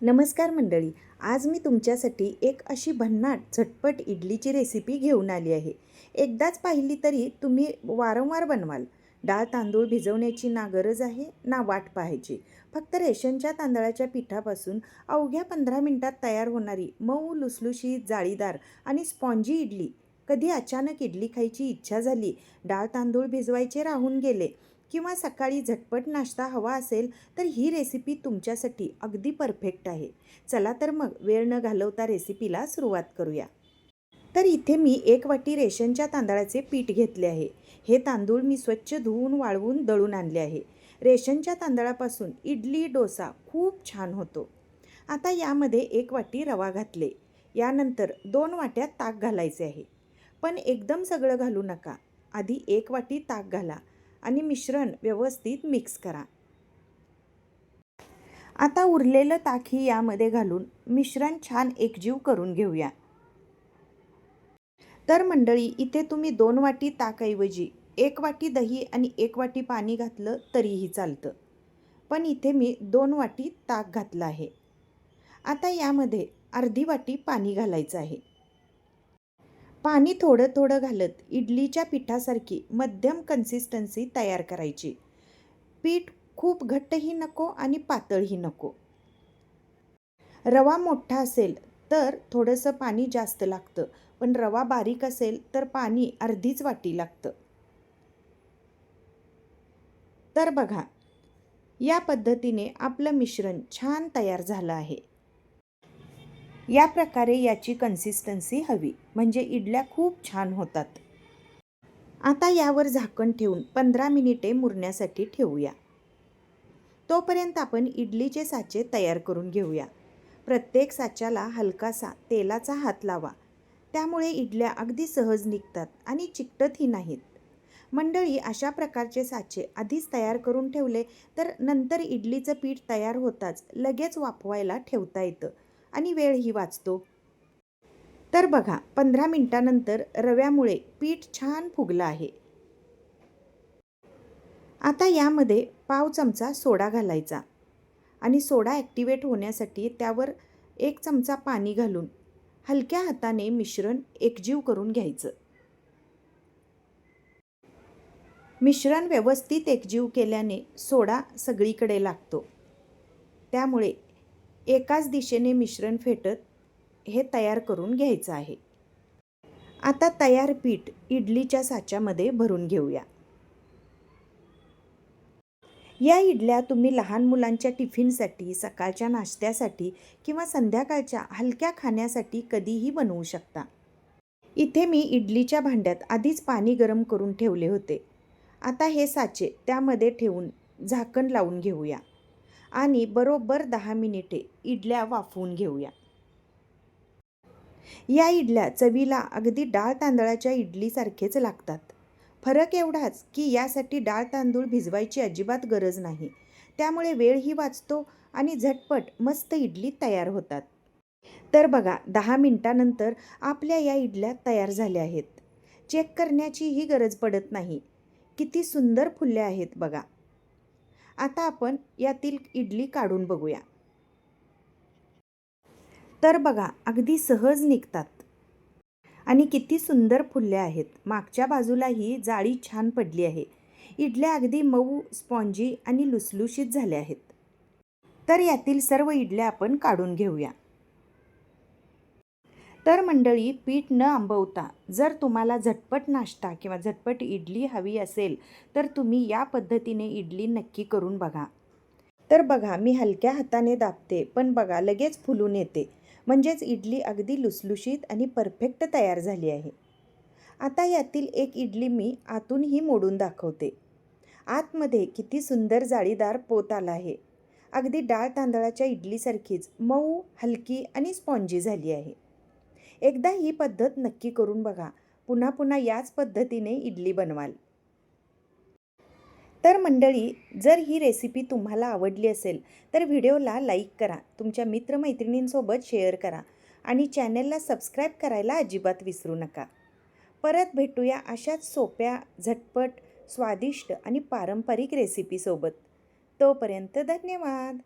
नमस्कार मंडळी. आज मी तुमच्यासाठी एक अशी भन्नाट झटपट इडलीची रेसिपी घेऊन आली आहे. एकदाच पाहिली तरी तुम्ही वारंवार बनवाल. डाळ तांदूळ भिजवण्याची ना गरज आहे ना वाट पाहायची. फक्त रेशनच्या तांदळाच्या पिठापासून अवघ्या 15 मिनिटात तयार होणारी मऊ लुसलुशीत जाळीदार आणि स्पॉन्जी इडली. कधी अचानक इडली खायची इच्छा झाली, डाळ तांदूळ भिजवायचे राहून गेले किंवा सकाळी झटपट नाश्ता हवा असेल तर ही रेसिपी तुमच्यासाठी अगदी परफेक्ट आहे. चला तर मग वेळ न घालवता रेसिपीला सुरुवात करूया. तर इथे मी 1 वाटी रेशनच्या तांदळाचे पीठ घेतले आहे. हे तांदूळ मी स्वच्छ धुवून वाळवून दळून आणले आहे. रेशनच्या तांदळापासून इडली डोसा खूप छान होतो. आता यामध्ये 1 वाटी रवा घातले. यानंतर 2 वाट्या ताक घालायचे आहे. पण एकदम सगळं घालू नका. आधी 1 वाटी ताक घाला आणि मिश्रण व्यवस्थित मिक्स करा. आता उरलेलं ताकही यामध्ये घालून मिश्रण छान एकजीव करून घेऊया. तर मंडळी, इथे तुम्ही 2 वाटी ताकऐवजी 1 वाटी दही आणि 1 वाटी पाणी घातलं तरीही चालतं. पण इथे मी 2 वाटी ताक घातलं आहे. आता यामध्ये अर्धी वाटी पाणी घालायचं आहे. पाणी थोडं थोडं घालत इडलीच्या पिठासारखी मध्यम कन्सिस्टन्सी तयार करायची. पीठ खूप घट्टही नको आणि पातळही नको. रवा मोठा असेल तर थोडंसं पाणी जास्त लागतं, पण रवा बारीक असेल तर पाणी अर्धीच वाटी लागतं. तर बघा, या पद्धतीने आपलं मिश्रण छान तयार झालं आहे. या प्रकारे याची कन्सिस्टन्सी हवी, म्हणजे इडल्या खूप छान होतात. आता यावर झाकण ठेवून 15 मिनिटे मुरण्यासाठी ठेवूया. तोपर्यंत आपण इडलीचे साचे तयार करून घेऊया. प्रत्येक साच्याला हलकासा तेलाचा हात लावा. त्यामुळे इडल्या अगदी सहज निघतात आणि चिकटतही नाहीत. मंडळी, अशा प्रकारचे साचे आधीच तयार करून ठेवले तर नंतर इडलीचं पीठ तयार होताच लगेच वाफवायला ठेवता येतं आणि वेळही वाचतो. तर बघा, 15 मिनिटानंतर रव्यामुळे पीठ छान फुगलं आहे. आता यामध्ये पाव चमचा सोडा घालायचा आणि सोडा ॲक्टिवेट होण्यासाठी त्यावर 1 चमचा पाणी घालून हलक्या हाताने मिश्रण एकजीव करून घ्यायचं. मिश्रण व्यवस्थित एकजीव केल्याने सोडा सगळीकडे लागतो. त्यामुळे एकाच दिशेने मिश्रण फेटत हे तयार करून घ्यायचं आहे. आता तयार पीठ इडलीच्या साच्यामध्ये भरून घेऊया. या इडल्या तुम्ही लहान मुलांच्या टिफिनसाठी, सकाळच्या नाश्त्यासाठी किंवा संध्याकाळच्या हलक्या खाण्यासाठी कधीही बनवू शकता. इथे मी इडलीच्या भांड्यात आधीच पाणी गरम करून ठेवले होते. आता हे साचे त्यामध्ये ठेवून झाकण लावून घेऊया आणि बरोबर 10 मिनिटे इडल्या वाफवून घेऊया. या इडल्या चवीला अगदी डाळ तांदळाच्या इडलीसारखेच लागतात. फरक एवढाच की यासाठी डाळ तांदूळ भिजवायची अजिबात गरज नाही. त्यामुळे वेळही वाचतो आणि झटपट मस्त इडली तयार होतात. तर बघा, 10 मिनिटानंतर आपल्या या इडल्या तयार झाल्या आहेत. चेक करण्याचीही गरज पडत नाही. किती सुंदर फुलल्या आहेत बघा. आता आपण यातील इडली काढून बघूया. तर बघा, अगदी सहज निघतात आणि किती सुंदर फुलल्या आहेत. मागच्या बाजूलाही जाळी छान पडली आहे. इडल्या अगदी मऊ, स्पॉन्जी आणि लुसलुशीत झाल्या आहेत. तर यातील सर्व इडल्या आपण काढून घेऊया. तर मंडळी, पीठ न आंबवता जर तुम्हाला झटपट नाश्ता किंवा झटपट इडली हवी असेल तर तुम्ही या पद्धतीने इडली नक्की करून बघा. तर बघा, मी हलक्या हाताने दाबते, पण बघा लगेच फुलून येते. म्हणजेच इडली अगदी लुसलुशीत आणि परफेक्ट तयार झाली आहे. आता यातील एक इडली मी आतूनही मोडून दाखवते. आतमध्ये किती सुंदर जाळीदार पोत आला आहे. अगदी डाळ तांदळाच्या इडलीसारखीच मऊ, हलकी आणि स्पॉन्जी झाली आहे. एकदा ही पद्धत नक्की करून बघा. पुन्हा पुन्हा याच पद्धतीने इडली बनवाल. तर मंडळी, जर ही रेसिपी तुम्हाला आवडली असेल तर व्हिडिओला लाईक करा, तुमच्या मित्रमैत्रिणींसोबत शेअर करा आणि चॅनलला सबस्क्राईब करायला अजिबात विसरू नका. परत भेटूया अशाच सोप्या, झटपट, स्वादिष्ट आणि पारंपरिक रेसिपीसोबत. तोपर्यंत धन्यवाद.